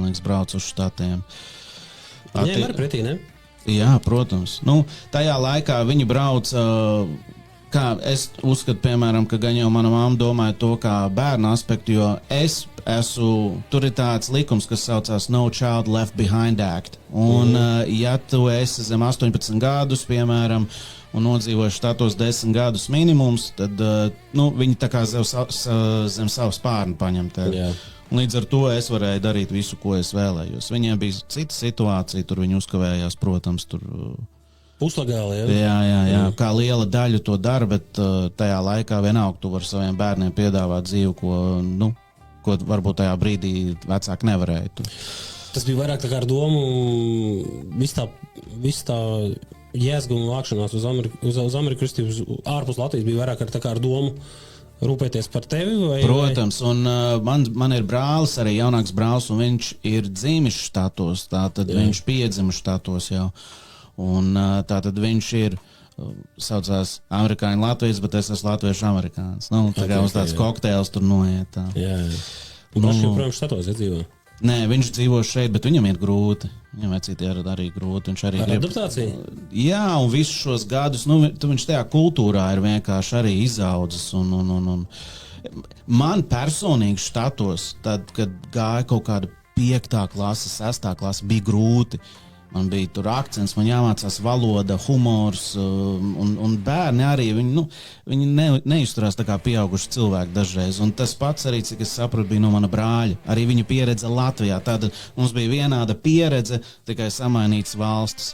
man liekas, brauc uz štatiem. Viņiem arī pretī, ne? Jā, protams. Nu, tajā laikā viņi brauc, kā es uzskatu, piemēram, ka gan jau mana mamma domāja to kā bērnu aspektu, jo tur ir tāds likums, kas saucās No Child Left Behind Act. Un, ja tu esi zem 18 gadus, piemēram, un nodzīvoju štatos 10 gadus minimums, tad viņi tā kā zem savu spārnu paņem tevi. Jā. Līdz ar to es varēju darīt visu, ko es vēlējos. Viņiem bija cita situācija, tur viņi uzkavējās, protams, tur... Puslegāli, Jā, kā liela daļa to dara, bet tajā laikā vienalga tu vari saviem bērniem piedāvāt dzīvi, ko varbūt tajā brīdī vecāki nevarēja. Tas bija vairāk tā kā ar domu, viss tā jēzga un vākšanās uz Ameriku kristības ārpus Latvijas bija vairāk tā kā ar domu rūpēties par tevi? Protams, un man ir brālis, arī jaunāks brālis, un viņš ir dzimis štatos, tātad viņš piedzima štatos jau. Un tātad viņš ir, saucās amerikāņu Latvijas, bet es esmu latviešu amerikāns. Tā kā mums tāds kokteils tur noiet. Tā. Jā. Un viņš joprojām štatos iedzīvo? Nē, viņš dzīvo šeit, bet viņam ir grūti. Viņam vecīti ir arī grūti. Viņš arī grib... Adaptācija? Jā, un visus šos gadus, viņš tajā kultūrā ir vienkārši arī izaudzis. Un man personīgi štatos, tad, kad gāja kaut kāda 5. klase, 6. klase, bija grūti. Man bija tur akcents, man jāmācās valoda, humors, un bērni arī, viņi neizturās tā kā pieauguši cilvēki dažreiz. Un tas pats arī, cik es sapratu, bija no mana brāļa. Arī viņa pieredze Latvijā. Tāda mums bija vienāda pieredze, tikai samainītas valstis.